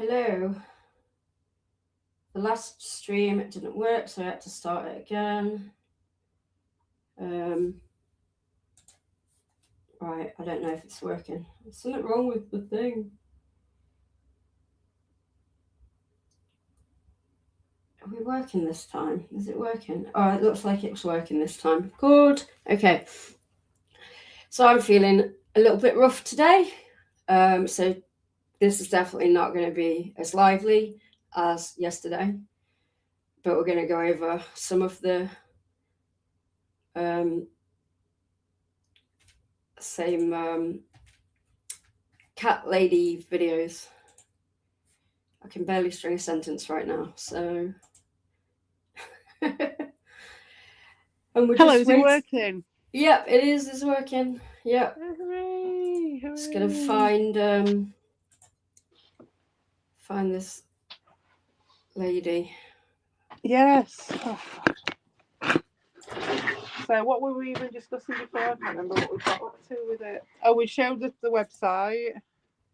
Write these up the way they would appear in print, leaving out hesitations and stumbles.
Hello. The last stream it didn't work, so I had to start it again. Right, I don't know if it's working. There's something wrong with the thing. Are we working this time? Is it working? Oh, it looks like it's working this time. Good. Okay. So I'm feeling a little bit rough today. So this is definitely not going to be as lively as yesterday. But we're going to go over some of the same cat lady videos. I can barely string a sentence right now, so. Hello, is it working? Yep, it is. It's working. Yep. Hooray, hooray. Just gonna find this lady. Yes. Oh. So what were we even discussing before? I can't remember what we got up to with it. Oh, we showed the website.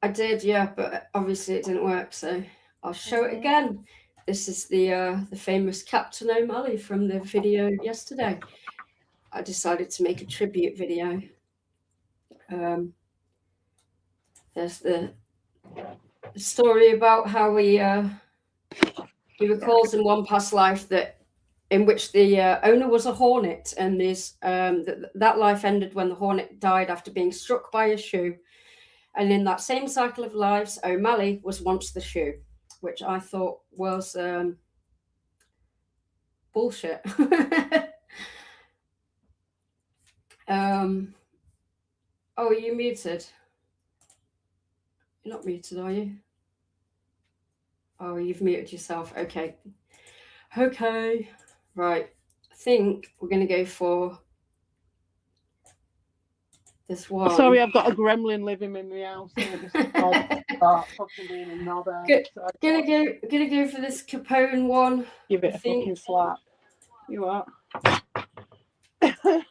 I did, yeah, but obviously it didn't work, so I'll show it again. This is the famous Captain O'Malley from the video yesterday. I decided to make a tribute video. There's the story about how he recalls in one past life in which the owner was a hornet, and that life ended when the hornet died after being struck by a shoe. And in that same cycle of lives, O'Malley was once the shoe, which I thought was bullshit. Oh, are you muted? You're not muted, are you? Oh, you've muted yourself. Okay. Right. I think we're going to go for this one. Sorry, I've got a gremlin living in the house. Fucking being a knobber. Gonna go for this Capone one. Give it a fucking slap. You what? Oh,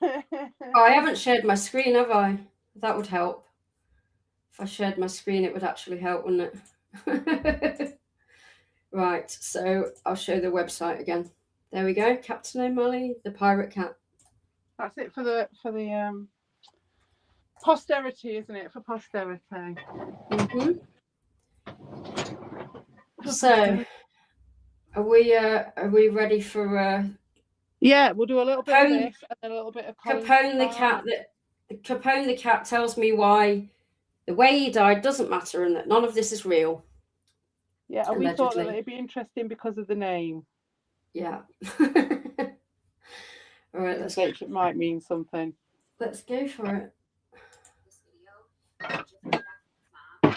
I haven't shared my screen, have I? That would help. If I shared my screen, it would actually help, wouldn't it? Right, so I'll show the website again. There we go, Captain O'Malley, the pirate cat. That's it for the posterity, isn't it? For posterity. Mm-hmm. So, are we ready for? Yeah, we'll do a little bit of this and then a little bit of Capone the cat. Capone the cat tells me why the way he died doesn't matter and that none of this is real. Yeah, and we thought that it'd be interesting because of the name. Yeah. All right, let's go. It might mean something. Let's go for it. This video, just got back from his mom. 10:20 at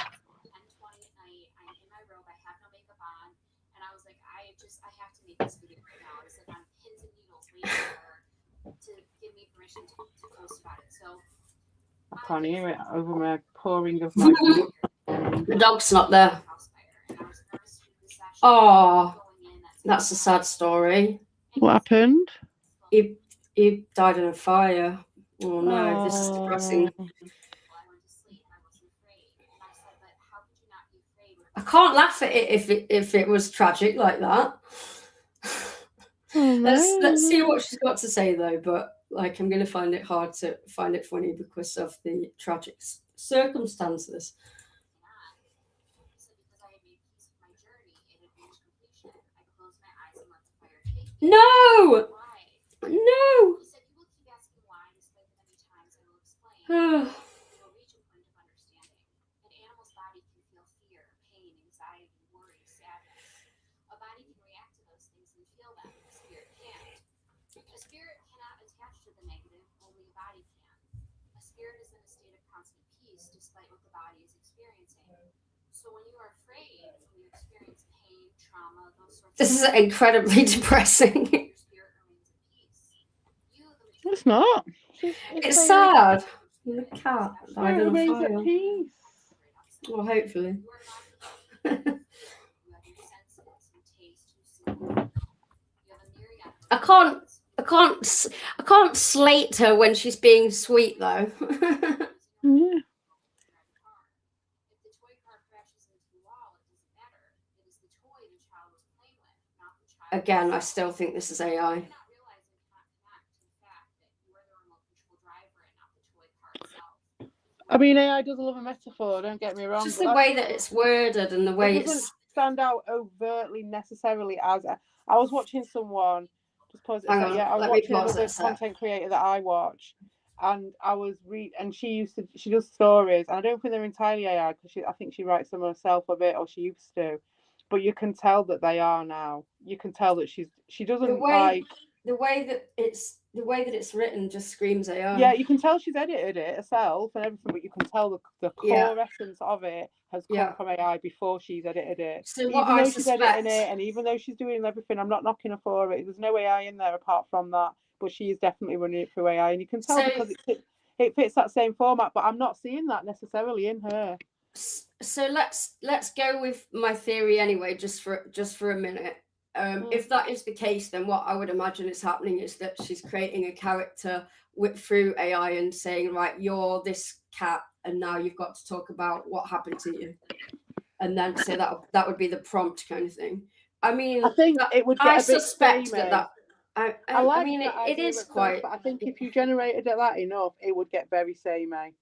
night. I'm in my robe. I have no makeup on, and I was like, I have to make this video right now. I was like on pins and needles waiting for her to give me permission to post about it. So I can't hear it over my pouring of my. The dog's not there. Oh, that's a sad story. What happened? He died in a fire. Oh no, this is depressing. I can't laugh at it if it was tragic like that. Let's see what she's got to say though. But like, I'm going to find it hard to find it funny because of the tragic circumstances. No. No. This is incredibly depressing. It's not. It's sad. The cat died in a fire. At peace. Well, hopefully. I can't slate her when she's being sweet though. Yeah. the toy the child was playing with, not the child. Again, I still think this is AI. You're not realizing cannot connect to the fact that you are the remote control driver and not the toy car itself. I mean, AI does love a metaphor, don't get me wrong. Just but the way that it's worded and the way it doesn't it's. stand out overtly necessarily as I was watching someone, just pause it a Hang sec, on, yeah, I was let me watching pause it another a sec. content creator that I watch, and I was and she does stories, and I don't think they're entirely AI, because I think she writes them herself a bit, or she used to, but you can tell that they are now. You can tell that she doesn't the way that it's written just screams AI. Yeah, you can tell she's edited it herself and everything, but you can tell the core essence of it has come from AI before she's edited it. So even what though I she's suspect, editing it, and even though she's doing everything, I'm not knocking her for it. There's no AI in there apart from that, but she is definitely running it through AI, and you can tell because it fits that same format. But I'm not seeing that necessarily in her. So let's go with my theory anyway, just for a minute. If that is the case, then what I would imagine is happening is that she's creating a character through AI and saying, right, you're this cat, and now you've got to talk about what happened to you, and then so that would be the prompt kind of thing. I mean, I think it would get a bit suspect samey. that. I mean, it is first, quite. but I think if you generated it that enough, it would get very samey.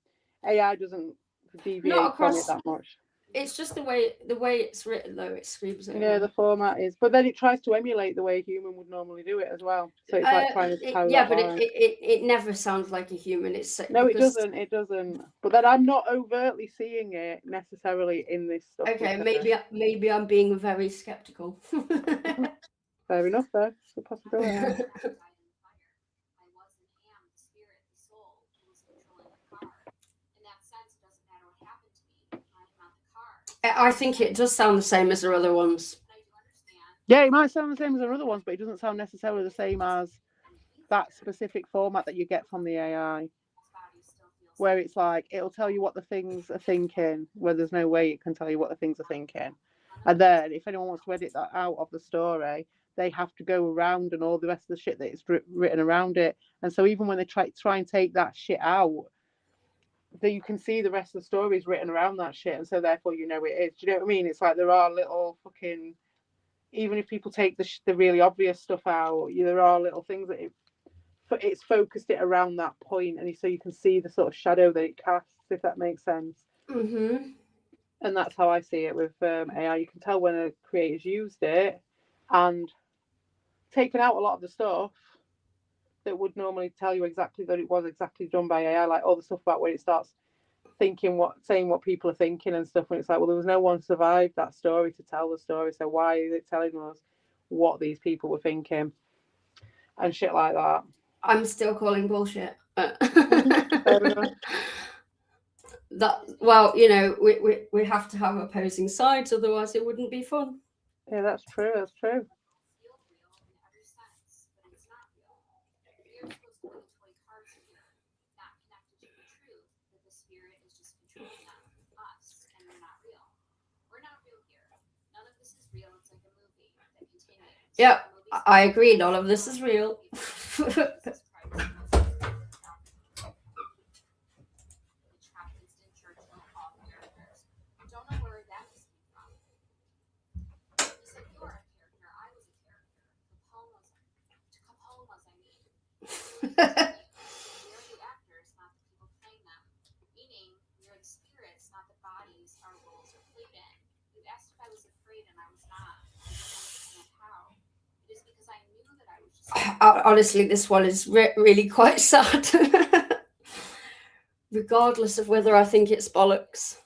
AI doesn't deviate from it that much. It's just the way it's written, though. It screams AI. Yeah, the format is, but then it tries to emulate the way a human would normally do it as well. So it's like trying to carry that but line. it never sounds like a human. No, it doesn't. It doesn't. But then I'm not overtly seeing it necessarily in this stuff. Okay, maybe I'm being very skeptical. Fair enough, though. It's a possibility. I think it does sound the same as her other ones. Yeah, it might sound the same as her other ones, but it doesn't sound necessarily the same as that specific format that you get from the AI, where it's like it'll tell you what the things are thinking, where there's no way it can tell you what the things are thinking. And then if anyone wants to edit that out of the story, they have to go around and all the rest of the shit that it's written around it. And so even when they try and take that shit out, you can see the rest of the story is written around that shit, and so therefore you know it is. Do you know what I mean? It's like there are little fucking, even if people take the really obvious stuff out, there are little things that it's focused it around that point, and so you can see the sort of shadow that it casts, if that makes sense. Mm-hmm. And that's how I see it with AI. You can tell when a creator's used it and taken out a lot of the stuff that would normally tell you exactly that it was exactly done by AI, like all the stuff about when it starts saying what people are thinking and stuff, when it's like, well, there was no one survived that story to tell the story, so why is it telling us what these people were thinking and shit like that. I'm still calling bullshit. Well, we have to have opposing sides, otherwise it wouldn't be fun. Yeah, that's true. Yeah, I agree. None of this is real. Honestly, this one is really quite sad. Regardless of whether I think it's bollocks.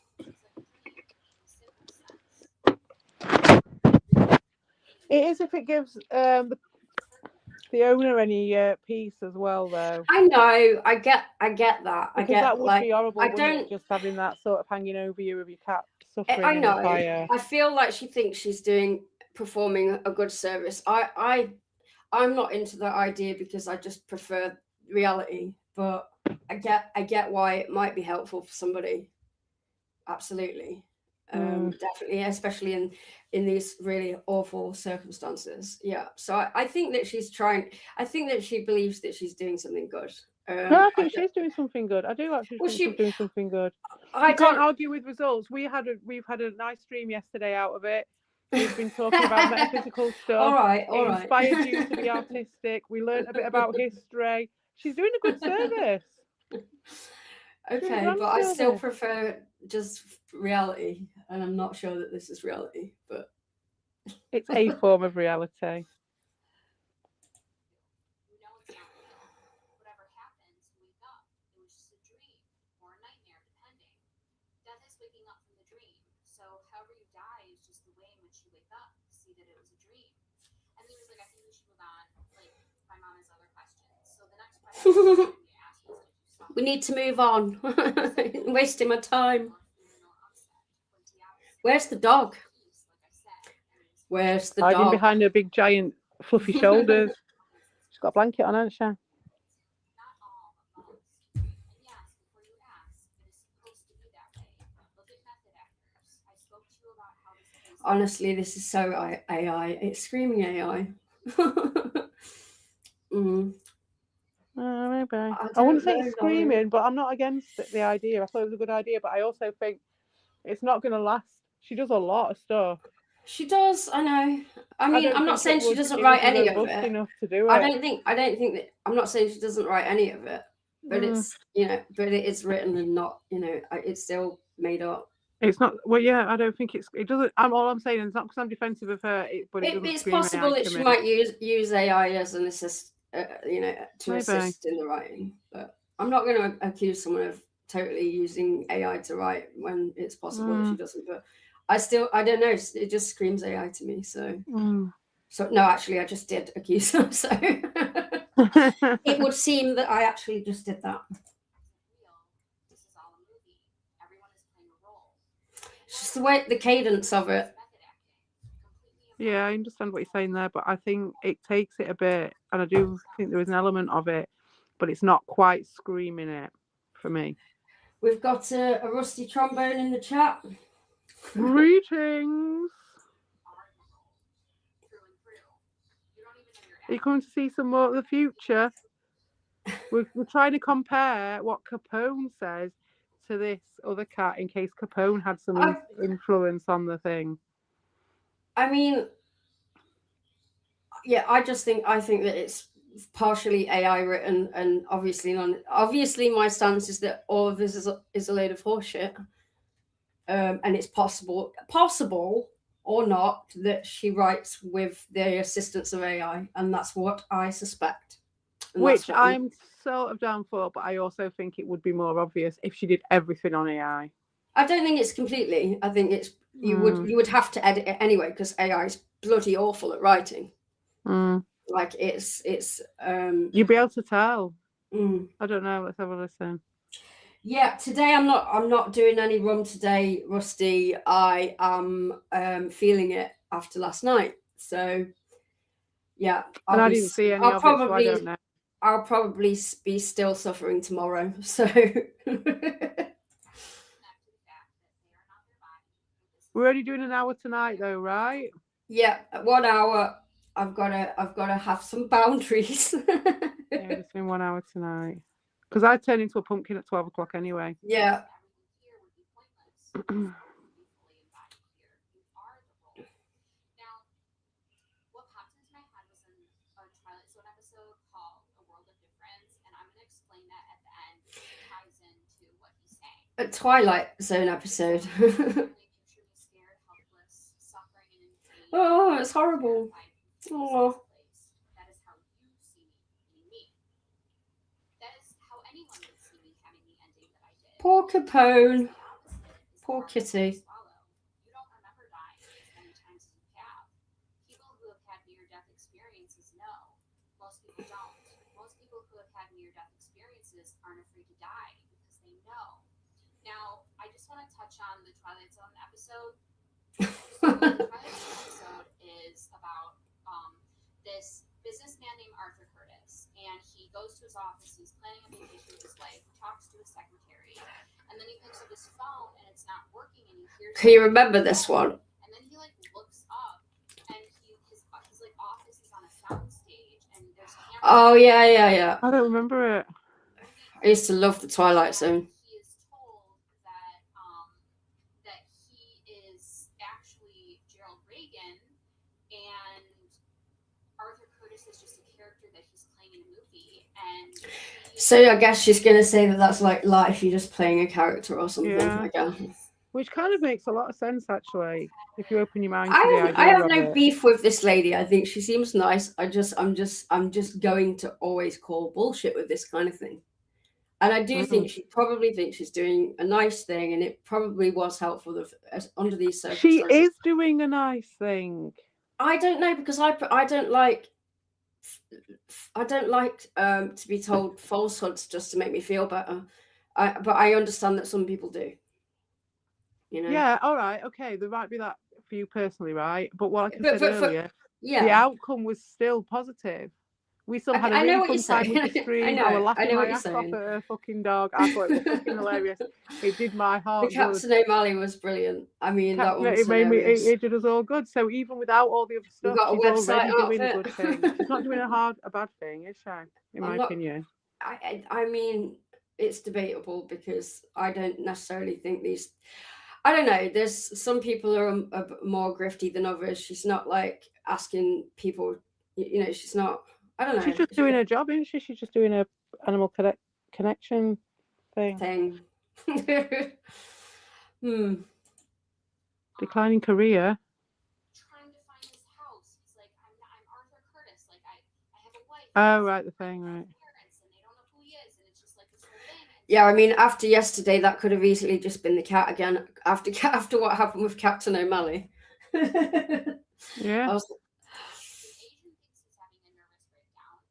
It is if it gives the owner any peace as well, though. I know. I get that. Because that would be horrible. Wouldn't it? Just having that sort of hanging over you of your cat suffering. I know. In the fire. I feel like she thinks she's performing a good service. I'm not into that idea because I just prefer reality. But I get why it might be helpful for somebody. Absolutely. Definitely, especially in these really awful circumstances. Yeah. So I think that she's trying. I think that she believes that she's doing something good. No, I think she's doing something good. I do actually think she's doing something good. I can't argue with results. We've had a nice stream yesterday out of it. We've been talking about metaphysical stuff. All right. It inspired you to be artistic. We learned a bit about history. She's doing a good service. Okay, but I still prefer just reality, and I'm not sure that this is reality, but it's a form of reality. You know it's not real. Whatever happens, you wake up. It was just a dream or a nightmare, depending. Death is waking up from the dream. So however you die is just the way in which you wake up to see that it was a dream. And he was like, I think we should move on. Like, my mom has other questions. So the next question you asked was, did you stop? we need to move on. Wasting my time. Where's the dog? Where's the Hiding dog? behind her big, giant, fluffy shoulders. She's got a blanket on, hasn't she? Not all of us. And yes, before you ask, it is supposed to be that way. Look at method actors. I spoke to you about how this place. Honestly, this is so AI. It's screaming AI. Maybe. I don't wouldn't say know, it's screaming, but I'm not against the idea. I thought it was a good idea, but I also think it's not going to last. She does a lot of stuff. She does, I know. I mean, don't I'm not think saying it she would doesn't be write any of robust it. enough to do I it. don't think that. I'm not saying she doesn't write any of it, but it's but it is written and not, it's still made up. It's not. Well, yeah, I don't think it doesn't. All I'm saying is not because I'm defensive of her, but it doesn't. It's scream possible AI that to she me. might use AI as an assist, to Maybe. assist in the writing. But I'm not going to accuse someone of totally using AI to write when it's possible that she doesn't. But I don't know. It just screams AI to me. So, so no, actually, I just did accuse her. So it would seem that I actually just did that. This is all a movie. Everyone is playing a role. It's just the cadence of it. Yeah, I understand what you're saying there, but I think it takes it a bit, and I do think there is an element of it, but it's not quite screaming it for me. We've got a rusty trombone in the chat. Greetings. Are you coming to see some more of the future? We're trying to compare what Capone says to this other cat in case Capone had some influence on the thing. I mean, yeah, I think that it's partially AI written, and obviously my stance is that all of this is a load of horseshit. And it's possible or not that she writes with the assistance of AI, and that's what I suspect. Which I'm sort of down for, but I also think it would be more obvious if she did everything on AI. I don't think it's completely. I think it's you would have to edit it anyway, because AI is bloody awful at writing. Like it's you'd be able to tell. I don't know. Let's have a listen. Yeah, today I'm not doing any rum today, Rusty. I am feeling it after last night. So yeah, I didn't see any of it, so I don't know. I'll probably be still suffering tomorrow. So we're only doing an hour tonight, though, right? Yeah, 1 hour. I've got to have some boundaries. Yeah, just doing 1 hour tonight. Because I turn into a pumpkin at 12 o'clock anyway. Yeah. A Twilight Zone episode. Oh, it's horrible. Oh. Poor Capone. Poor kitty. You don't remember dying as many times as you have. People who have had near-death experiences know. Most people don't. Most people who have had near-death experiences aren't afraid to die because they know. Now, I just want to touch on the Twilight Zone episode. So the Twilight Zone episode is about this businessman named Arthur Curtis, and he goes to his office. He's planning a vacation with his wife. He talks to his secretary, and then he picks up his phone, and it's not working. And he hears. Can you remember this one? And then he looks up, and his office is on a sound stage, and there's cameras. Oh yeah. I don't remember it. I used to love the Twilight Zone. He is told that he is actually Gerald Reagan, and Arthur Curtis is just a character that he's playing in a movie. And So I guess she's going to say that that's like life. You're just playing a character or something. Yeah. I guess. Which kind of makes a lot of sense, actually, if you open your mind to the I idea have of no it. beef with this lady. I think she seems nice. I'm just going to always call bullshit with this kind of thing. And I do think she probably thinks she's doing a nice thing, and it probably was helpful under these She circumstances. is doing a nice thing. I don't know, because I don't like to be told falsehoods just to make me feel better. But I understand that some people do. You know. Yeah, all right, okay. There might be that for you personally, right? But what I But said earlier, yeah, the outcome was still positive. We still had a I know really what fun you're time saying. with the I stream. know. I was I laughing know what my you're ass off saying. at her fucking dog. I thought it was fucking hilarious. It did my The heart good. Captain O'Malley was brilliant. I mean, that one was It made me. hilarious. It did us all good. So even without all the other We've stuff, got a she's website already out doing of a it. good thing. She's not doing a bad thing, is she? In my opinion. I mean, it's debatable, because I don't necessarily think these. I don't know. There's some people are more grifty than others. She's not like asking people. You know, she's not. I don't know. She's just doing her job, isn't she? She's just doing a animal connection thing. Declining career. Trying to find his house. He's like, I'm Arthur Curtis. Like, I have a wife. Oh, right, the thing, right. Parents, and they don't know who he is, and it's just like this whole thing. Yeah, I mean, after yesterday, that could have easily just been the cat again. After what happened with Captain O'Malley. Yeah. I was, The agent thinks he's having a nervous breakdown,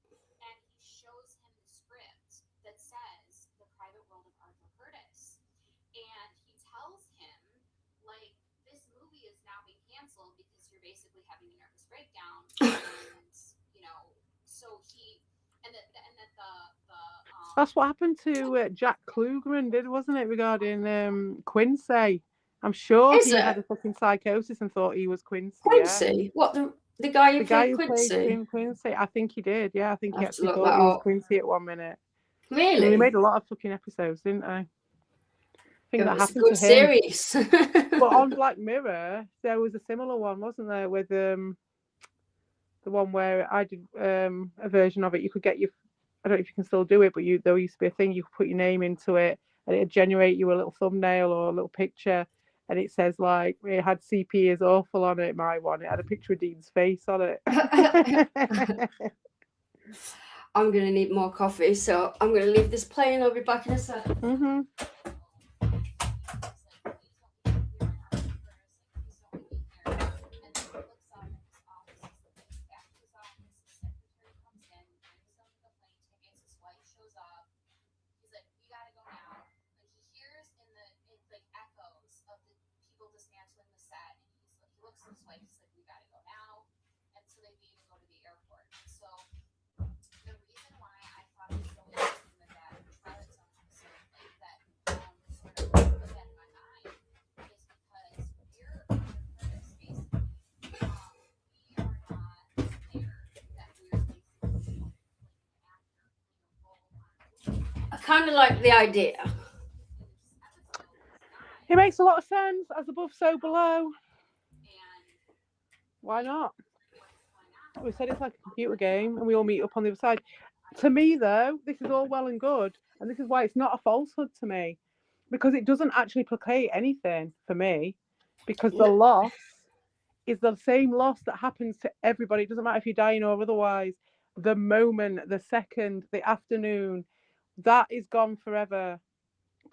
and he shows him the script that says The Private World of Arthur Curtis. And he tells him, like, this movie is now being canceled because you're basically having a nervous breakdown. And, you know, so he, and that the that's what happened to Jack Klugerman, wasn't it, regarding Quincy? I'm sure he had a fucking psychosis and thought he was Quincy. Quincy? Yeah? What, the guy who played Quincy? Played Quincy. I think he did. Yeah, I think he actually thought he was Quincy at one minute. Really? And they made a lot of fucking episodes, didn't they? I think that happened to him. Series. But on Black Mirror, there was a similar one, wasn't there? With the one where I did a version of it. You could get your, I don't know if you can still do it, but there used to be a thing you could put your name into it, and it'd generate you a little thumbnail or a little picture, and it says like it had CP is awful on it. My one, it had a picture of Dean's face on it. I'm gonna need more coffee, so I'm gonna leave this playing. I'll be back in a sec. Mm-hmm. This way, he's like, we gotta go now, and so they leave and go to the airport. So the reason why I thought it was so interesting with that Twilight Zone episode, like that sort of put that in my mind, is because we're under this basically. We are not there, that we're basically like an actor playing a role on. I kind of like the idea. It makes a lot of sense. As above, so below. Why not? We said it's like a computer game and we all meet up on the other side. To me, though, this is all well and good. And this is why it's not a falsehood to me. Because it doesn't actually placate anything for me. Because the loss is the same loss that happens to everybody. It doesn't matter if you're dying or otherwise. The moment, the second, the afternoon, that is gone forever.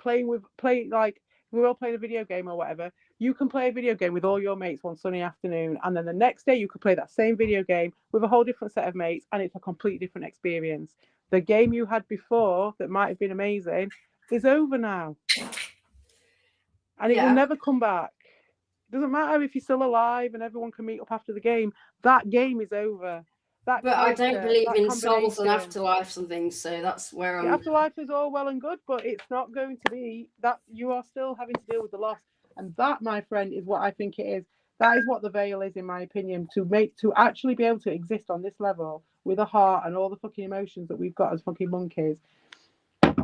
Like, we're all playing a video game or whatever. You can play a video game with all your mates one sunny afternoon, and then the next day you could play that same video game with a whole different set of mates, and it's a completely different experience. The game you had before that might have been amazing is over now. And it will never come back. It doesn't matter if you're still alive and everyone can meet up after the game. That game is over. But I don't believe in souls and afterlives and things, so that's where the afterlife is all well and good, but it's not going to be that. You are still having to deal with the loss, and that, my friend, is what I think it is. That is what the veil is, in my opinion, to actually be able to exist on this level with a heart and all the fucking emotions that we've got as fucking monkeys.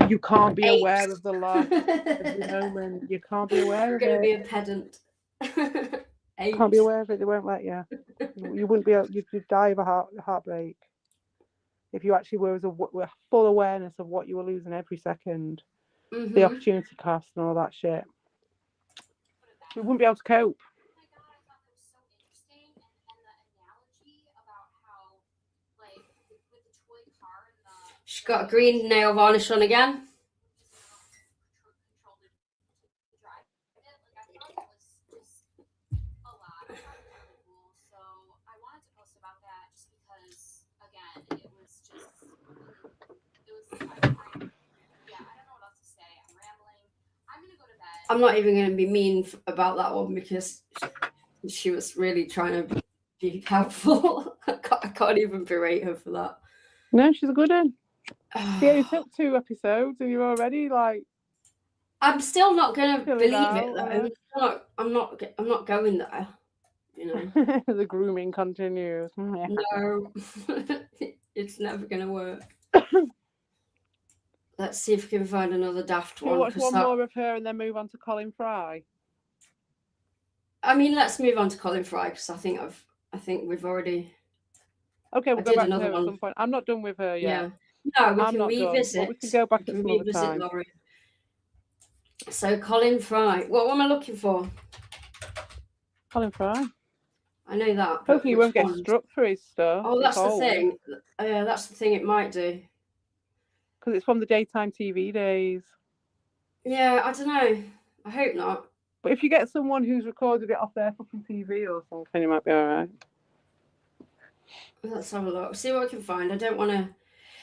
You can't be aware of the loss every moment. You can't be aware of it. You're going to be a pedant. 8. Can't be aware of it. They won't let you. You wouldn't be able. You'd die of a heartbreak if you actually were with full awareness of what you were losing every second, the opportunity cost and all that shit. We wouldn't be able to cope. Oh my god, I thought that was so interesting, and the analogy about how, like, with the toy car and the. She's got a green nail varnish on again. Control to drive it. Like, I thought it was just a lot. I thought it was really cool. So I wanted to post about that just because, again, it was just. Yeah, I don't know what else to say. I'm rambling. I'm gonna go to bed. I'm not even going to be mean about that one because she was really trying to be helpful. I can't even berate her for that. No, she's a good one. Yeah, it took 2 episodes and you're already like. I'm still not going to believe out, it though. I'm not going there. You know. The grooming continues. No, it's never going to work. Let's see if we can find another daft We'll one. watch one more of her and then move on to Colin Fry. I mean, let's move on to Colin Fry because I think we've already. Okay, we'll go back to her one at some point. I'm not done with her yet. Yeah. No, we I'm can not revisit. done, but we can go back at some other time. Laurie. So Colin Fry. What am I looking for? Colin Fry. I know that. Hopefully he won't get struck for his stuff. Oh, that's the thing. That's the thing it might do. Because it's from the daytime TV days. Yeah, I don't know. I hope not. But if you get someone who's recorded it off their fucking TV or something, it might be alright. Let's have a look. See what I can find. I don't want to.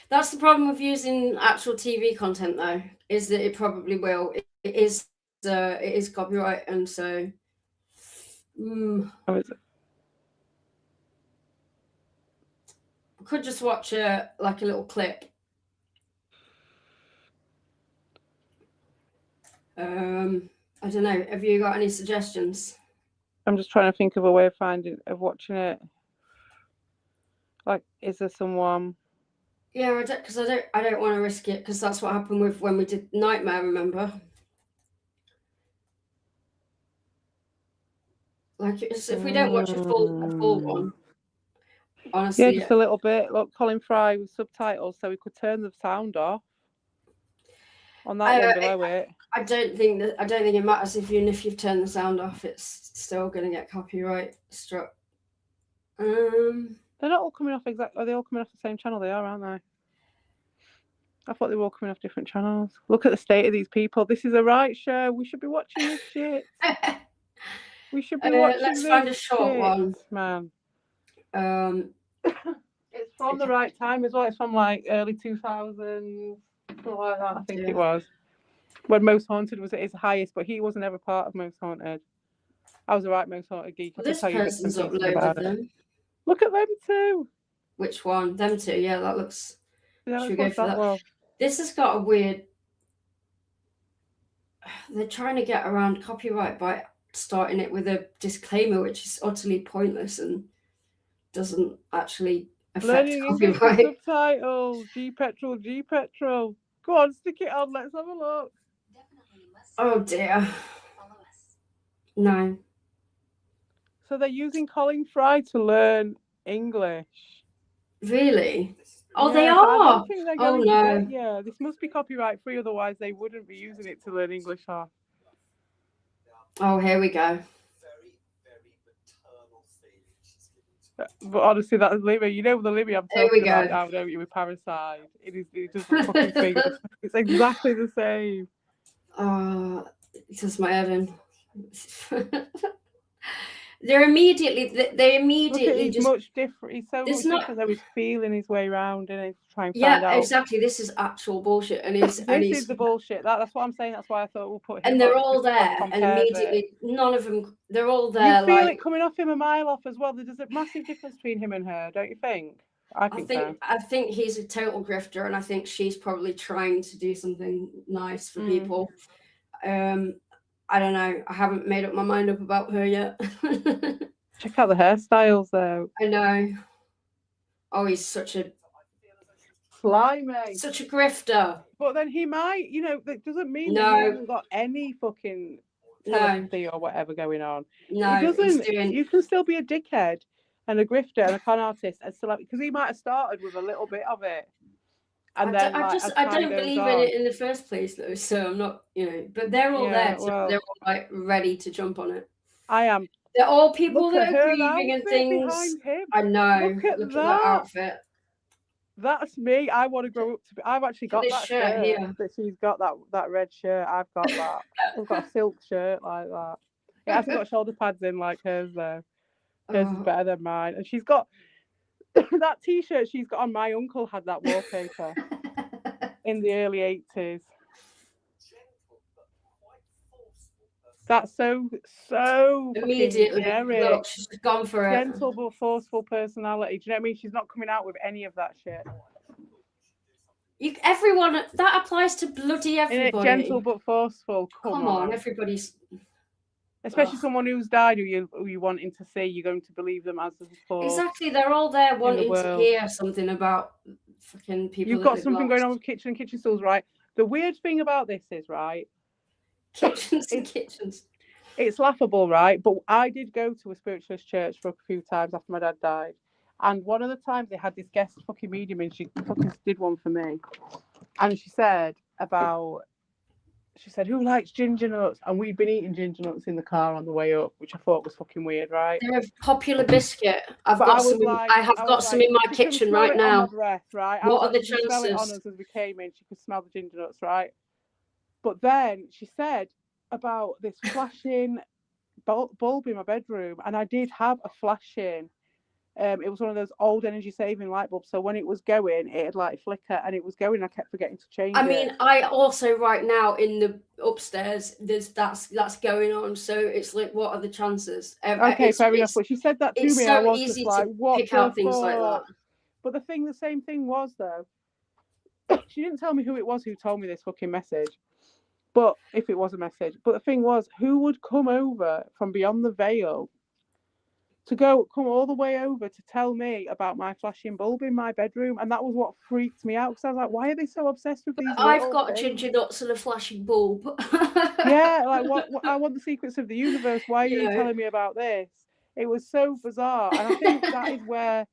That's the problem with using actual TV content, though, is that it probably will. It is copyright, and so. How is it? We could just watch a little clip. I don't know. Have you got any suggestions? I'm just trying to think of a way of watching it. Like, is there someone? Yeah, because I don't want to risk it because that's what happened with when we did Nightmare. Remember? Like, if we don't watch a full one, honestly. Yeah, just a little bit. Look, Colin Fry with subtitles, so we could turn the sound off on that one below it. I don't think it matters even if you've turned the sound off. It's still going to get copyright struck. They're not all coming off exactly. Are they all coming off the same channel? They are, aren't they? I thought they were all coming off different channels. Look at the state of these people. This is a right show. We should be watching this shit. We should be watching let's this find a short one, man. It's from the right time as well. It's from like early 2000s, something like that. I think it was when Most Haunted was at its highest, but he wasn't ever part of Most Haunted. I was a right Most Haunted geek. Well, this person's uploaded them. Look at them too. Which one? Them two. Yeah, that looks. Yeah, should we go for that? Well. This has got a weird. They're trying to get around copyright by starting it with a disclaimer, which is utterly pointless and doesn't actually affect copyright. English subtitles. G petrol. Go on, stick it on. Let's have a look. Oh dear. No. So they're using Colin Fry to learn English. Really? Oh, yeah, they are. I don't think they're going no. Yeah, this must be copyright free, otherwise they wouldn't be using it to learn English off. Oh, here we go. But honestly, that's Libby. You know the Libby I'm talking about now, don't you, with Parasite? It does the fucking thing. It's exactly the same. It does my head in. They immediately he's just much different. He's so much different, though. He's feeling his way around and he's trying to find out. Yeah, exactly. This is actual bullshit, and this is the bullshit. That's what I'm saying. That's why I thought we'll put him. And they're all there, and immediately none of them. They're all there. You feel it coming off him a mile off as well. There's a massive difference between him and her, don't you think? I think he's a total grifter, and I think she's probably trying to do something nice for people. I don't know. I haven't made up my mind up about her yet. Check out the hairstyles, though. I know. Oh, he's such a slimy, such a grifter. But then he might, that doesn't mean that he hasn't got any fucking telepathy or whatever going on. No, It doesn't. he's doing. You can still be a dickhead and a grifter and a con artist and still because he might have started with a little bit of it. And then, I don't believe in it in the first place, though. So I'm not, But they're all there. So they're all like ready to jump on it. I am. They're all people Look that at are her grieving and outfit things. behind him. I know. Look at that outfit. That's me. I want to grow up to be. I've actually got that shirt here. that she's got. That red shirt. I've got that. I've got a silk shirt like that. It hasn't got shoulder pads in like hers though. Hers is better than mine. And she's got that T-shirt she's got on. My uncle had that wallpaper in the early 80s. That's so immediately. Look, she's gone for it. Gentle but forceful personality. Do you know what I mean? She's not coming out with any of that shit. Everyone, that applies to bloody everybody. Gentle but forceful. Come on, everybody's. Especially someone who's died, who you wanting to see, you're going to believe them as a force. Exactly, they're all there wanting to hear something about fucking people. You've got something going on with kitchen stools, right? The weird thing about this is, right? Kitchens and kitchens. It's laughable, right? But I did go to a spiritualist church for a few times after my dad died. And one of the times they had this guest fucking medium and she fucking did one for me. And she said, who likes ginger nuts? And we'd been eating ginger nuts in the car on the way up, which I thought was fucking weird, right? They're a popular biscuit. I have got some in my kitchen right now. Breath, right? What are the chances? Smell it on us as we came in. She could smell the ginger nuts, right? But then she said about this flashing bulb in my bedroom, and I did have a flashing. It was one of those old energy saving light bulbs. So when it was going, it'd like flicker, and it was going. I kept forgetting to change it. I mean, I also right now in the upstairs, that's going on. So it's like, what are the chances? Okay, fair enough. But she said that to me. So I was easy just like, what pick out things like that. But the same thing was though. She didn't tell me who it was who told me this fucking message. But if it was a message, but the thing was, who would come over from beyond the veil to come all the way over to tell me about my flashing bulb in my bedroom? And that was what freaked me out, because I was like, why are they so obsessed with these? I've got ginger nuts and a flashing bulb. Yeah, like what I want the secrets of the universe. Why are you telling me about this? It was so bizarre, and I think that is where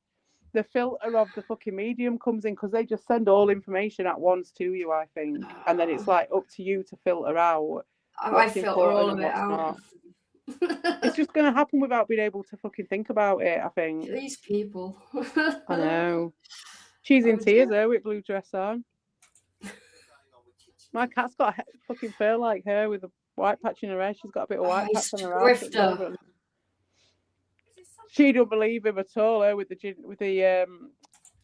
the filter of the fucking medium comes in, because they just send all information at once to you, I think, and then it's like up to you to filter out. I filter all of it out. It's just going to happen without being able to fucking think about it, I think. These people. I know. She's in tears though with blue dress on. My cat's got a fucking fur like her with a white patch in her hair. She's got a bit of white patch on her arm. She don't believe him at all, with the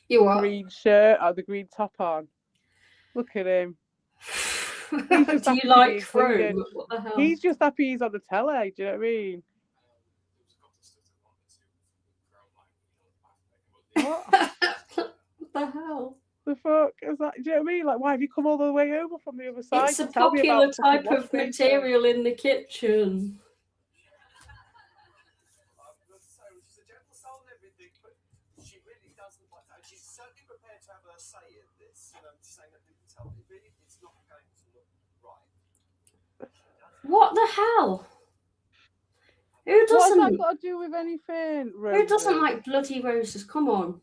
green shirt or the green top on. Look at him. Do you like Chrome? What the hell? He's just happy he's on the telly. Do you know what I mean? What the hell? The fuck is that? Do you know what I mean? Like, why have you come all the way over from the other side? It's a popular type of material in the kitchen. She's certainly prepared to have a say in this, saying that people tell me really it's not going to look right. What the hell? Who doesn't? What's that got to do with anything? Roses? Who doesn't like bloody roses? Come on.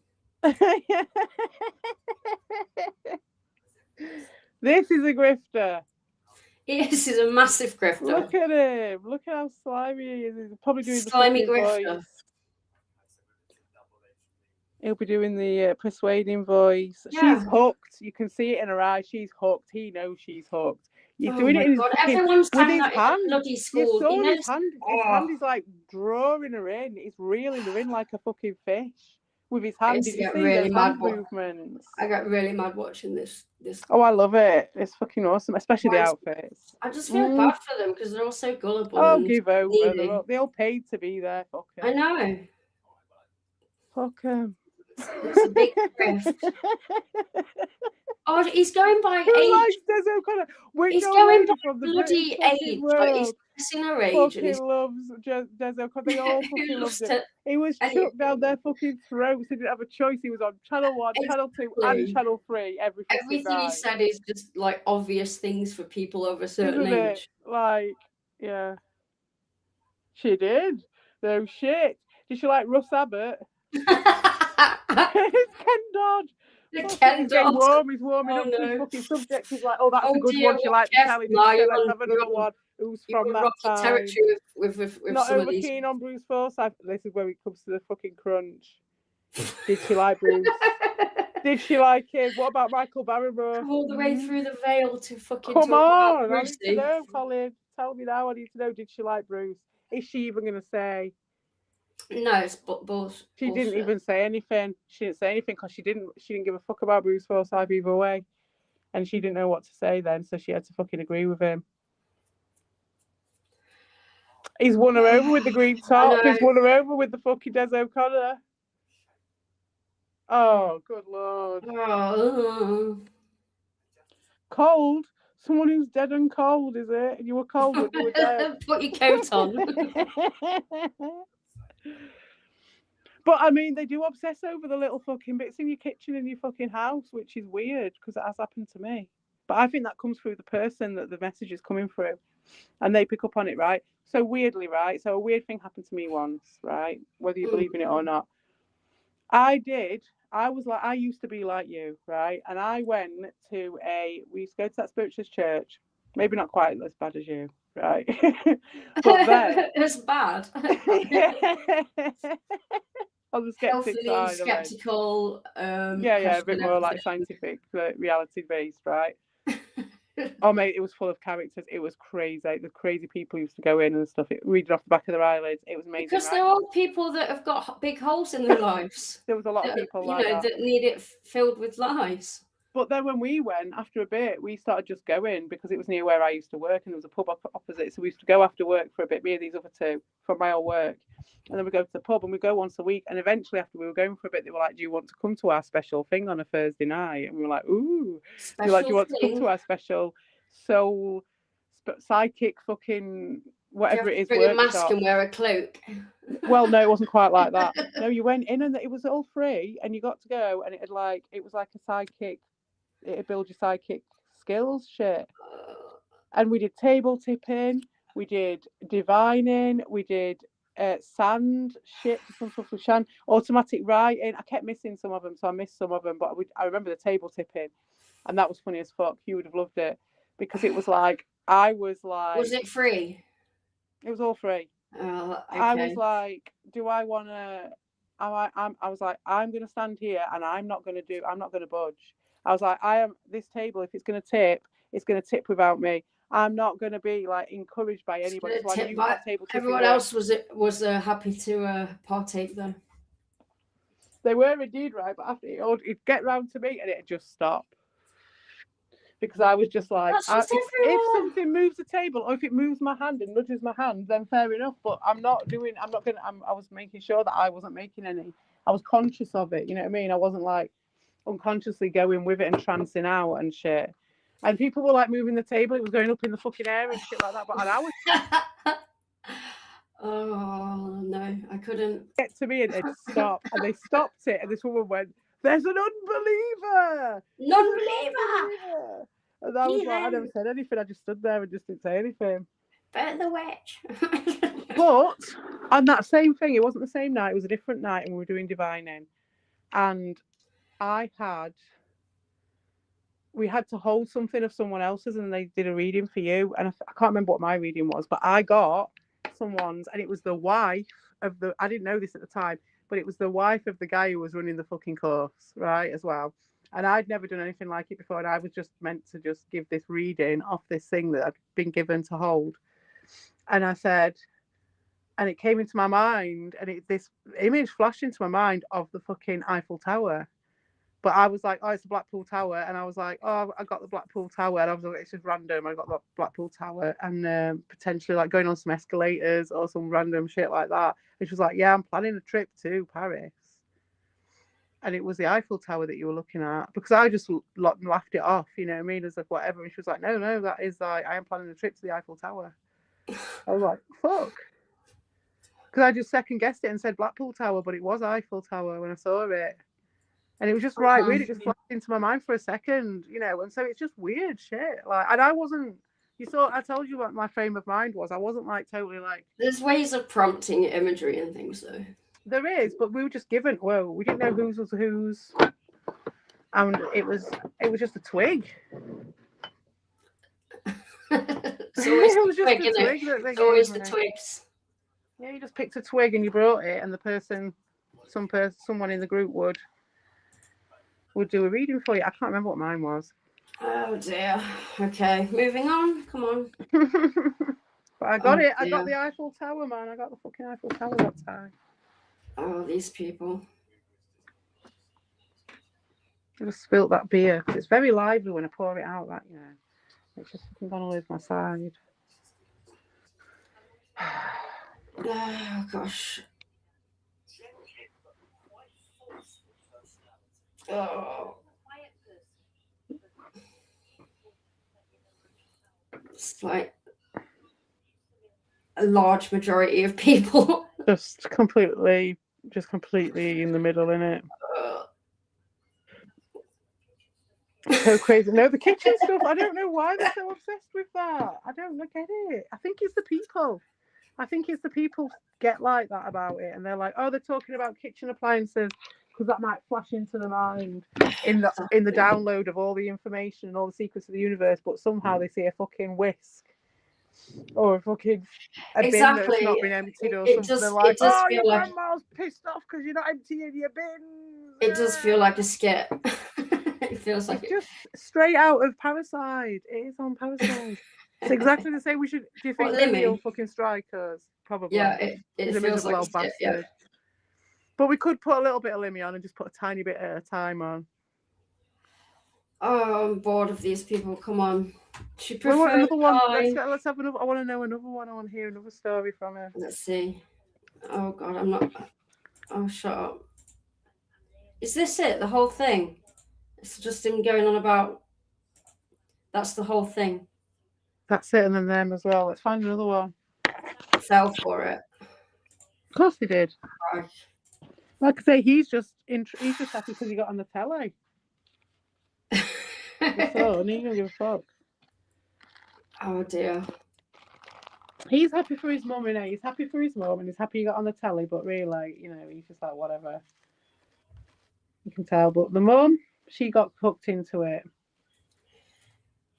This is a grifter. This is a massive grifter. Look at him. Look at how slimy he is. He's probably doing slimy the grifter. Voice. He'll be doing the persuading voice. Yeah. She's hooked. You can see it in her eyes. She's hooked. He knows she's hooked. He's doing it in Everyone's with his hand. Bloody school. His hand is like drawing her in. He's reeling her in like a fucking fish with his hand. Did you see the hand movements? I got really mad watching this. Oh, I love it. It's fucking awesome, especially the outfits. I just feel bad for them because they're all so gullible. Oh, give over. They all paid to be there. Fuck 'em. I know. Fuck them. It's a big grift. Oh, he's going by age. He's going by bloody age. Like, he's pressing her age. Fucking loves Des O'Connor. They all fucking loved it. He was chucked down their fucking throats. He didn't have a choice. He was on Channel 1, Channel 2, and Channel 3. Everything he said is just like obvious things for people over a certain age. Like, yeah. She did. No shit. Did she like Russ Abbott? The It's Ken Dodd. Fucking, Ken he's getting Dodd. warm. He's warming Oh, up to his no. fucking subject. He's like, oh, that's Oh a good dear, one. She well, liked to careful tell him. now, So you're let's on, have you're another on, one. Who's you're from on that rocky time? territory with Not some of over these. keen on Bruce Forsyth. This is where it comes to the fucking crunch. Did she like Bruce? Did she like him? What about Michael Barrymore? Come all the way through the veil to fucking Come talk about on, I need to Brucey. know, Colin. Tell me now. I need to know. Did she like Bruce? Is she even going to say? No, it's bullshit. She didn't even say anything. She didn't say anything because she didn't give a fuck about Bruce Forsyth either way, and she didn't know what to say then, so she had to fucking agree with him. He's won her over with the green top. He's won her over with the fucking Des O'Connor. Oh, good lord. Oh. Cold? Someone who's dead and cold, is it? You were cold when you were dead. Put your coat on. But I mean, they do obsess over the little fucking bits in your kitchen and your fucking house, which is weird because it has happened to me. But I think that comes through the person that the message is coming through, and they pick up on it, right? So weirdly, right? So a weird thing happened to me once, right? Whether you believe in it or not. I used to be like you, right? And I went to we used to go to that spiritualist church, maybe not quite as bad as you, right? But then it's bad. On the skeptic side, skeptical. Yeah, a bit more like scientific, reality based, right? Oh mate, it was full of characters. It was crazy. The crazy people used to go in and stuff. Reading off the back of their eyelids. It was amazing. Because they're all people that have got big holes in their lives. There was a lot of people like that. that need it filled with lies. But then when we went, after a bit, we started just going because it was near where I used to work and there was a pub opposite. So we used to go after work for a bit, me and these other two from my old work. And then we go to the pub and we go once a week. And eventually, after we were going for a bit, they were like, do you want to come to our special thing on a Thursday night? And we were like, ooh. They were like, do you want to come to our special soul, psychic fucking whatever it is bring workshop? A mask and wear a cloak. Well, no, it wasn't quite like that. No, you went in and it was all free and you got to go and it was like a psychic, it'd build your psychic skills shit. And we did table tipping, we did divining, we did sand shit, some stuff with Shan, automatic writing. I kept missing some of them, so I missed some of them, but I remember the table tipping, and that was funny as fuck. You would have loved it because it was like was it free? It was all free. Oh, okay. I was like, do I want to? I was like, I'm gonna stand here and I'm not gonna budge. I was like, this table, if it's gonna tip, it's gonna tip without me. I'm not going to be like encouraged by anybody. So I knew that table everyone else was happy to partake though. They were indeed, right, but after it'd get round to me and it'd just stop because I was just like, if something moves the table or if it moves my hand and nudges my hand, then fair enough. But I was making sure that I wasn't making any. I was conscious of it. You know what I mean? I wasn't like unconsciously going with it and trancing out and shit. And people were like moving the table; it was going up in the fucking air and shit like that. But I was. Oh no, I couldn't. Get to me and they'd stop, and they stopped it, and this woman went, "There's an unbeliever!" Non-believer. And I was like, I never said anything. I just stood there and just didn't say anything. Burn the witch. But on that same thing, it wasn't the same night. It was a different night, and we were doing divining, and we had to hold something of someone else's and they did a reading for you. And I can't remember what my reading was, but I got someone's and it was the wife of I didn't know this at the time, but it was the wife of the guy who was running the fucking course, right, as well. And I'd never done anything like it before. And I was just meant to just give this reading off this thing that I'd been given to hold. And I said, and it came into my mind and this image flashed into my mind of the fucking Eiffel Tower. But I was like, oh, it's the Blackpool Tower. And I was like, oh, I got the Blackpool Tower. And I was like, it's just random. I got the Blackpool Tower and potentially like going on some escalators or some random shit like that. And she was like, yeah, I'm planning a trip to Paris. And it was the Eiffel Tower that you were looking at. Because I just laughed it off, you know what I mean? As like, whatever. And she was like, no, that is like, I am planning a trip to the Eiffel Tower. I was like, fuck. Because I just second guessed it and said Blackpool Tower, but it was Eiffel Tower when I saw it. And it was just really just flashed into my mind for a second, you know. And so it's just weird shit. Like, and I wasn't, You saw, I told you what my frame of mind was. I wasn't like totally like. There's ways of prompting imagery and things, though. There is, but we were just given. Whoa, we didn't know whose was whose, and it was just a twig. It's always It was the just twig, a isn't it? twig that they It's always gave the me. twigs. Yeah, you just picked a twig and you brought it, and the person, someone in the group would do a reading for you. I can't remember what mine was. Oh dear. Okay, moving on. Come on. But I got Oh, it. I got dear. the Eiffel Tower, man. I got the fucking Eiffel Tower that time. Oh, these people. I just spilt that beer because it's very lively when I pour it out. That, you know, it's just fucking gone all over my side. Oh gosh. Oh. It's like a large majority of people. Just completely in the middle, innit? So crazy. No, the kitchen stuff, I don't know why they're so obsessed with that. I don't get it. I think it's the people. Get like that about it, and they're like, oh, they're talking about kitchen appliances because that might flash into the mind in the download of all the information and all the secrets of the universe, but somehow they see a fucking whisk or a bin that's not been emptied or something. They're like, oh, your grandma's pissed off because you're not emptying your bins. It does feel like a skit. It feels like it's just straight out of Parasite. It is on Parasite. It's exactly the same. Do you think Limmy will fucking strike us? Probably. Yeah, it feels like a skit, bastard. yeah. But we could put a little bit of Limmy on and just put a tiny bit at a time on. Oh, I'm bored of these people. Come on. We want another one. Let's have another. I want to know another one. I want to hear another story from her. Let's see. Oh God, I'm not. Oh, shut up. Is this it? The whole thing? It's just him going on about. That's the whole thing. That's it, and then them as well. Let's find another one. Fell for it. Of course he did. Right. Like I say, he's just happy because he got on the telly. So, and he don't give a fuck. Oh dear. He's happy for his mum, innit? He's happy for his mum, and he's happy he got on the telly. But really, you know, he's just like whatever. You can tell. But the mum, she got hooked into it.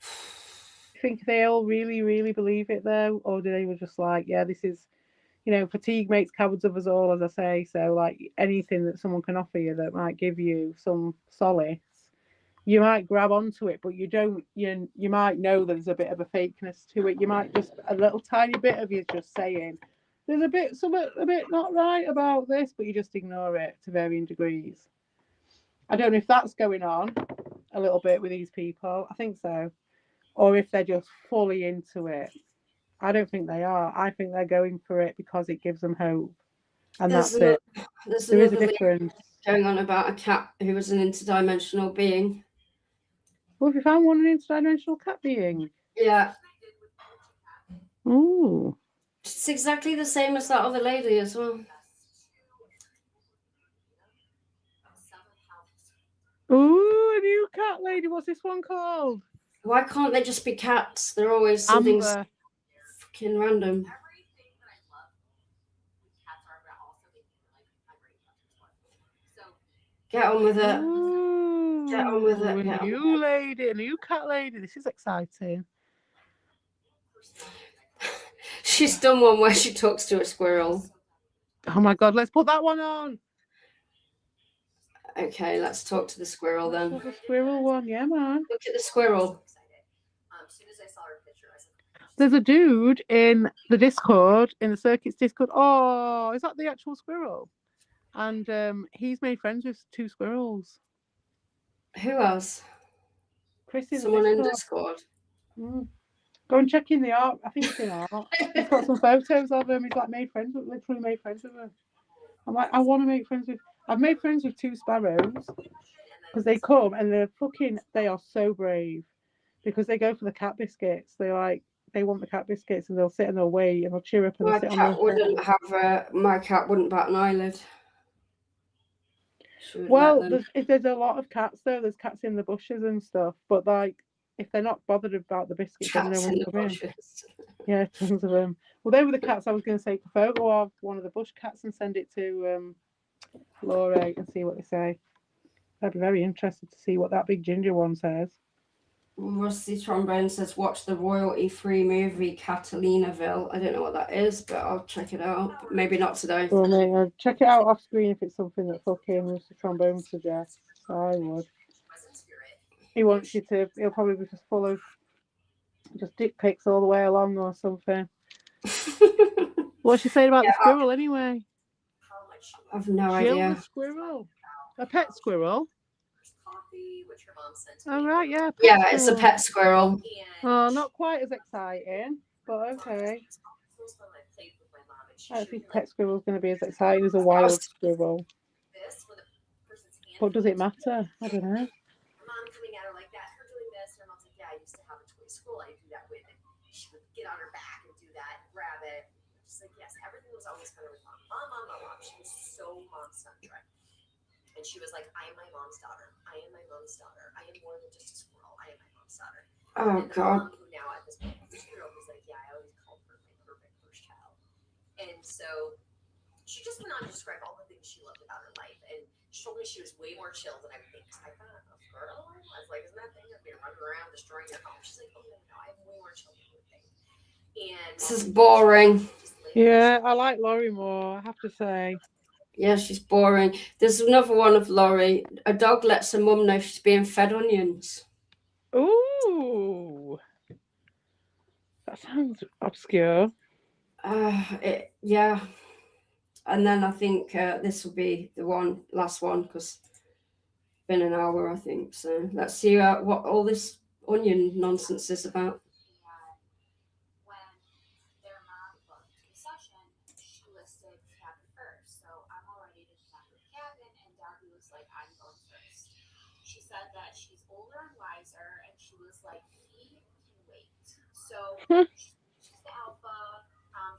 I think they all really, really believe it though, or do they were just like, yeah, this is, you know, fatigue makes cowards of us all, as I say. So like anything that someone can offer you that might give you some solace, you might grab onto it, but you don't. You might know that there's a bit of a fakeness to it. You might just a little tiny bit of you just saying there's a bit not right about this, but you just ignore it to varying degrees. I don't know if that's going on a little bit with these people. I think so. Or if they're just fully into it. I don't think they are. I think they're going for it because it gives them hope. And that's it. There is a difference. Going on about a cat who was an interdimensional being. Well, have you found one an interdimensional cat being? Yeah. Ooh. It's exactly the same as that other lady as well. Ooh, a new cat lady. What's this one called? Why can't they just be cats? They're always something fucking random. Get on with it. Ooh, Get on with it. A new lady, a new cat lady. This is exciting. She's done one where she talks to a squirrel. Oh my God, let's put that one on. Okay, let's talk to the squirrel then. The squirrel one, yeah, man. Look at the squirrel. There's a dude in the Discord, in the Circuits Discord. Oh, is that the actual squirrel? And he's made friends with 2 squirrels. Who else? Chris is someone in Discord. Go and check in the art. I think it's in art. He's got some photos of him. He's like literally made friends with them. I'm like, I want to make friends with. I've made friends with 2 sparrows because they come and they are so brave because they go for the cat biscuits. They want the cat biscuits and they'll sit and they'll wait and they'll cheer up and they'll sit on my cat wouldn't bat an eyelid. Well, there's a lot of cats though. There's cats in the bushes and stuff, but like if they're not bothered about the biscuits, then no Cats in one's the coming. bushes. Yeah, tons of them. Well, they were the cats I was going to say. Photo of one of the bush cats and send it to Laura and see what they say. I'd be very interested to see what that big ginger one says. Rusty Trombone says, watch the royalty-free movie Catalinaville. I don't know what that is, but I'll check it out. Maybe not today. Well, mate, check it out off screen if it's something that fucking Mr. Trombone suggests. I would. He wants you to. He'll probably be just full of just dick pics all the way along or something. What's she saying about the squirrel anyway? I've no Jill idea. the squirrel. A pet squirrel. Oh right, yeah. Yeah, it's a pet squirrel. Oh, not quite as exciting, but okay. I don't think pet squirrel's going to be as exciting as a wild squirrel. But does it matter? I don't know. Mom coming at her like that, her doing this, her mom's like, yeah, I used to have a toy school I do that with, and she would get on her back and do that and grab it. She's like, yes, everything was always kind of with mom. Mom. She was so mom-centric. And she was like, I am my mom's daughter. I am my mom's daughter. I am more than just a squirrel. I am my mom's daughter. Oh, and God. Mom, who now at this point is 2-year-old, was like, yeah, I always called her my perfect first child. And so she just went on to describe all the things she loved about her life. And she told me she was way more chill than I would think. I thought, a girl? I was like, isn't that thing that's been running around destroying your home? She's like, oh, no, I'm way more chill than you would think. And This is boring. Yeah, I like Laurie more, I have to say. Yeah, she's boring. There's another one of Laurie. A dog lets her mum know she's being fed onions. Ooh. That sounds obscure. Yeah. And then I think this will be the last one, because it's been an hour, I think. So let's see what all this onion nonsense is about. When their mom booked the session, she listed Kevin first. So I'm all ready to connect with Kevin, and Darby was like, I'm going first. She said that she's older and wiser, and she was like, he can wait. So she's the alpha.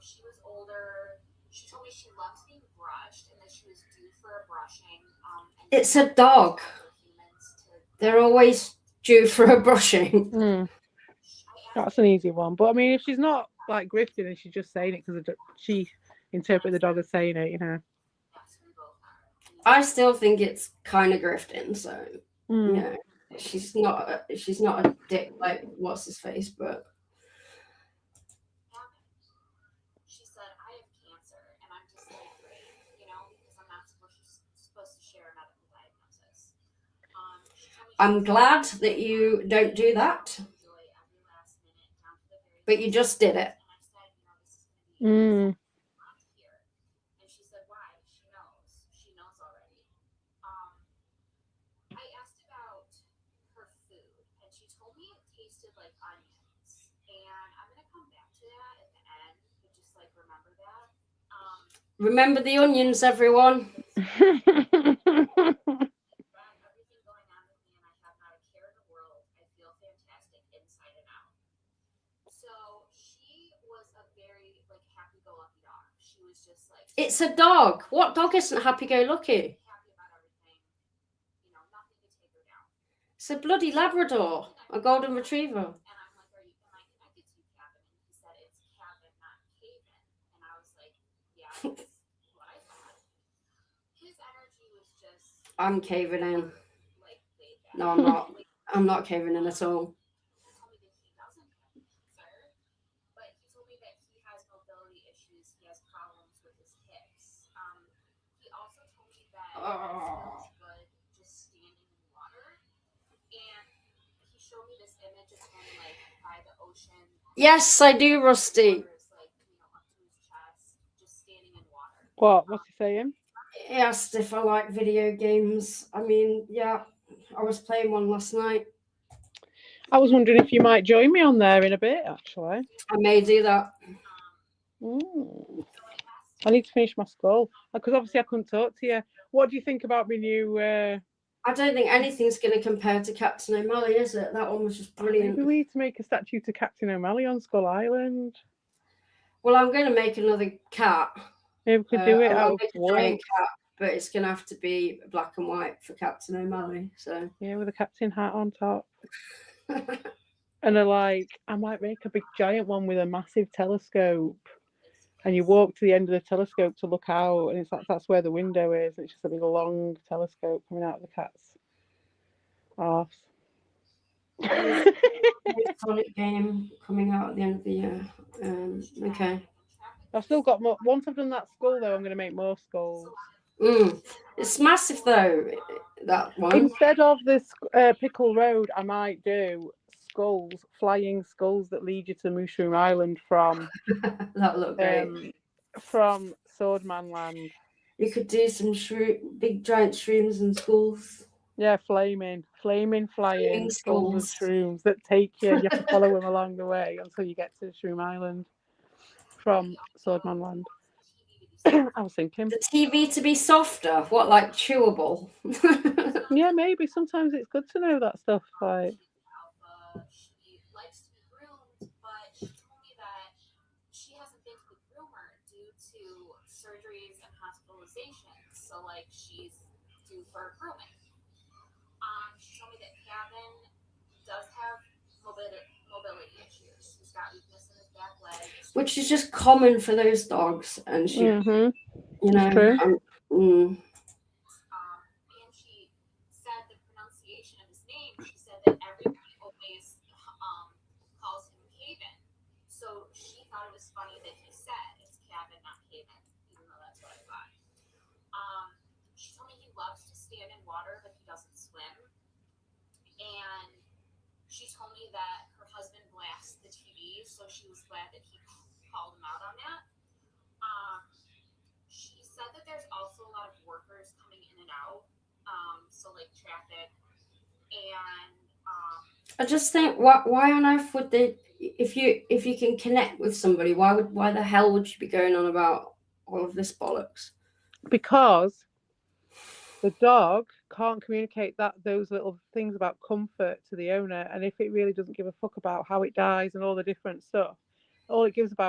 She was older. She told me she loves being brushed and that she was due for a brushing. It's a dog. They're always due for a brushing. That's an easy one. But I mean, if she's not like grifting and she's just saying it because she interprets the dog as saying it, you know. I still think it's kind of grifting. So you know, she's not a dick like what's his face, but. She said, I have cancer, and I'm just like, great, you know, because I'm not supposed to share a medical diagnosis. I'm glad that you don't do that, but you just did it. And she said, why? She knows. She knows already. I asked about her food, and she told me it tasted like onions. And I'm going to come back to that at the end, but just like remember that. Remember the onions, everyone. Everything going on with me, and I have not a care in the world. I feel fantastic inside and out. So she was a very like happy-go-lucky dog. She was just like, It's a dog. What dog isn't happy-go-lucky? happy about everything. You know, nothing to take her down. It's a bloody Labrador, a golden retriever. And I'm like, am I connected to you, Kevin? And he said, it's Kevin, not Caven. And I was like, yeah, that's what I thought. His energy was just I'm caving in. like laid back. No, I'm not. I'm not caving in at all. He told me that he doesn't have cancer, but he told me that he has mobility issues. He has problems with his hips. He also told me that he feels good just standing in water. And he showed me this image of him like by the ocean. Yes, I do, Rusty. Water's, like, you know, up to his chest, just standing in water. What's he saying? He asked if I like video games. I mean, yeah, I was playing one last night. I was wondering if you might join me on there in a bit, actually. I may do that. I need to finish my skull because obviously I couldn't talk to you. What do you think about my new? I don't think anything's going to compare to Captain O'Malley, is it? That one was just brilliant. Maybe we need to make a statue to Captain O'Malley on Skull Island. Well, I'm going to make another cat. Maybe we could do it I'm out gonna of make a wood. giant cat, but it's going to have to be black and white for Captain O'Malley. So Yeah, with a captain hat on top. And they're like, I might make a big giant one with a massive telescope. And you walk to the end of the telescope to look out, and it's like that's where the window is. And it's just a big long telescope coming out of the cat's arse. New Sonic game coming out at the end of the year. Okay. I've still got more. Once I've done that skull, though, I'm going to make more skulls. It's massive though, that one. Instead of this Pickle Road, I might do skulls, flying skulls that lead you to Mushroom Island from That look great. From Swordman Land. You could do some big giant shrooms and skulls. Yeah, flaming flying skulls of skulls. shrooms that take you. You have to follow them along the way until you get to Shroom Island from Swordman Land. I was thinking The TV to be softer. What, like chewable? yeah, maybe sometimes it's good to know that stuff. Like, She likes to be groomed, but she told me that she hasn't been to the groomer due to surgeries and hospitalizations. So, like, she's due for grooming. She told me that Gavin does have mobility issues. He's got weakness in his back legs, Which is just common for those dogs, and she, you know, true. And she said the pronunciation of his name. She said that everybody always calls him Caven. So she thought it was funny that he said it's Kevin, not Caven, even though that's what I thought. She told me he loves to stand in water, but he doesn't swim. And she told me that her husband blasts the TV, so she was glad that he called him out on that. She said that there's also a lot of workers coming in and out, so like traffic, and I just think, why on earth would they? If you can connect with somebody, why the hell would you be going on about all of this bollocks? Because the dog can't communicate those little things about comfort to the owner, and if it really doesn't give a fuck about how it dies and all the different stuff, all it gives a fuck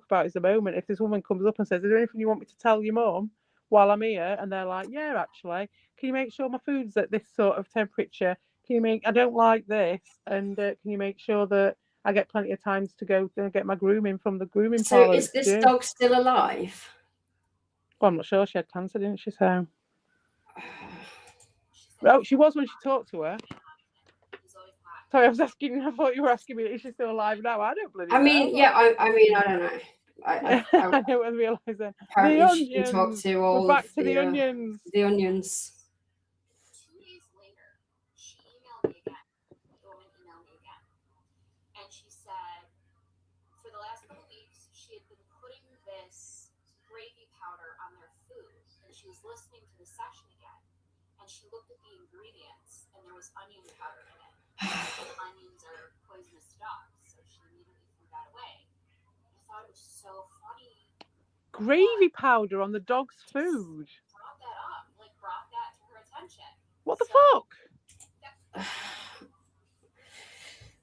about is the moment. If this woman comes up and says, "Is there anything you want me to tell your mum while I'm here?" and they're like, "Yeah, actually, can you make sure my food's at this sort of temperature? I don't like this, and can you make sure that I get plenty of times to go and get my grooming from the grooming parlour?" So is this dog still alive? Well, I'm not sure. She had cancer, didn't she? So. Oh, she was when she talked to her. Sorry, I was asking. I thought you were asking me, is she still alive now? I don't believe. I mean, yeah. I mean, I don't know. I didn't realise that. Apparently, she can talk to all. We're back to the onions. The onions. 2 days later, she emailed me again. The woman emailed me again, and she said, for the last couple weeks, she had been putting this gravy powder on their food, and she was listening to the session again, and she looked at the ingredients, and there was onion powder in it. Onions are poisonous to dogs, so she immediately threw that away. I thought it was so funny. Gravy powder on the dog's food. Brought that to her attention. What the fuck?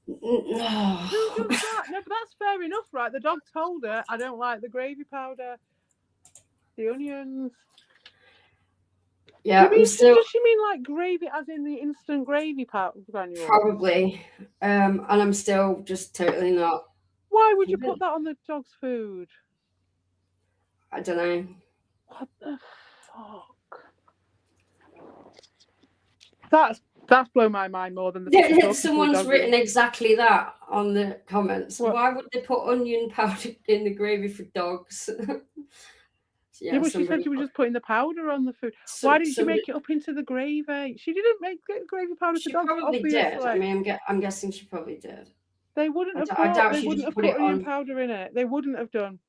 No. Who does that? No, but that's fair enough, right? The dog told her, "I don't like the gravy powder, the onions." Yeah, does she mean like gravy as in the instant gravy powder granule? Probably. And I'm still just totally not. Why would you put that on the dog's food? I don't know. What the fuck? That's blown my mind more than the Someone's written exactly that on the comments. What? Why would they put onion powder in the gravy for dogs? Yeah, but she said she was just putting the powder on the food. Why didn't she make it up into the gravy? She didn't make gravy powder for dogs. She probably did. I mean, I'm guessing she probably did. They wouldn't have put onion powder in it. They wouldn't have done.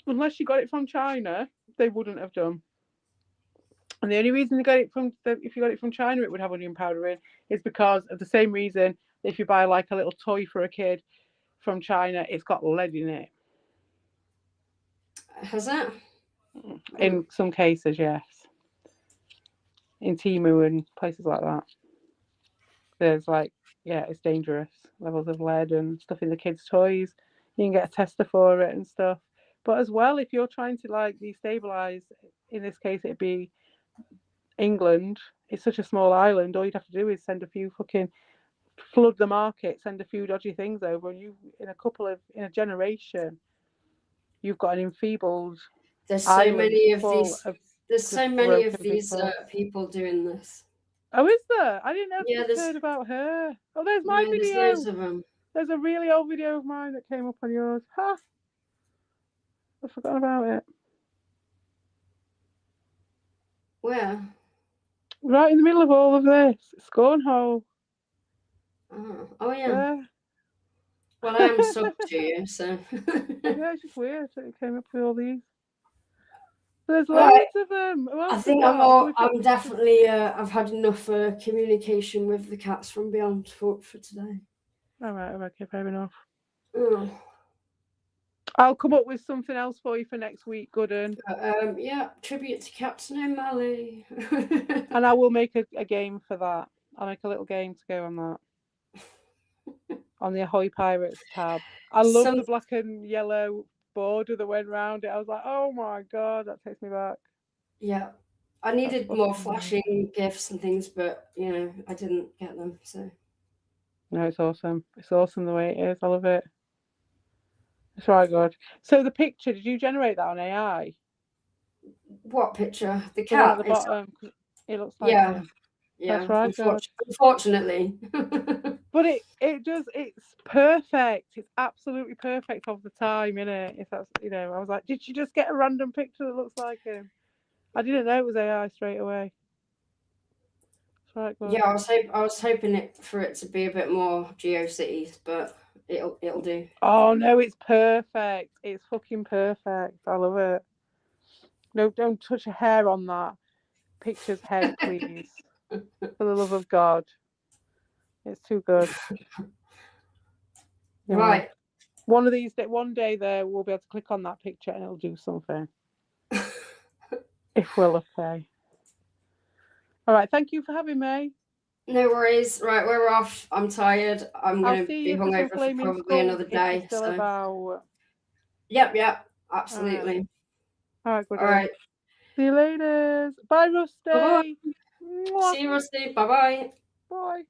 Unless she got it from China, they wouldn't have done. And the only reason they got it if you got it from China, it would have onion powder in, is because of the same reason if you buy like a little toy for a kid from China, it's got lead in it. Has it? In some cases, yes. In Temu and places like that. There's like, yeah, it's dangerous. Levels of lead and stuff in the kids' toys. You can get a tester for it and stuff. But as well, if you're trying to like destabilize, in this case, it'd be England. It's such a small island. All you'd have to do is send a few fucking flood the market, send a few dodgy things over, and you in a generation, you've got an enfeebled There's so island many of full these. of There's just so many of broken these people. people doing this. Oh, is there? I didn't know if Yeah, you'd there's heard about her. Oh, there's my no, there's video. loads of them. There's a really old video of mine that came up on yours. Ha! I forgot about it. Where? Right in the middle of all of this, Scornhole. Oh yeah. Yeah. Well, I am subbed to you, so. Yeah, it's just weird that it came up with all these. There's Right. loads of them. Who else I have think got? I'm definitely. I've had enough communication with the cats from beyond for today. All right, okay, fair enough. Oh. I'll come up with something else for you for next week, Gooden. Yeah, tribute to Captain O'Malley. And I will make a game for that. I'll make a little game to go on that. On the Ahoy Pirates tab. I love the black and yellow border that went round it. I was like, oh my god, that takes me back. Yeah. I needed more flashing gifs and things, but you know, I didn't get them, so. No, it's awesome. It's awesome the way it is. I love it. It's right good. So the picture, did you generate that on AI? What picture? The The one at cat. the bottom. It looks like Yeah. it. Yeah. That's right, Unfortunately. But it does. It's perfect. It's absolutely perfect of the time, innit? If that's, you know, I was like, did you just get a random picture that looks like him? I didn't know it was AI straight away. That's right good. Yeah, I was hoping for it to be a bit more GeoCities, but it'll do. Oh no, it's perfect. It's fucking perfect. I love it. No, don't touch a hair on that picture's head, please. For the love of God. It's too good. Right. One day there, we'll be able to click on that picture and it'll do something. If we're lucky. All right, thank you for having me. No worries. Right, we're off. I'm tired. I'm going to be hungover for probably another day. Still so. about... Yep, absolutely. All right, good. All right. See you later. Bye, Rusty. Bye-bye. See you, Rusty. Bye-bye. Bye.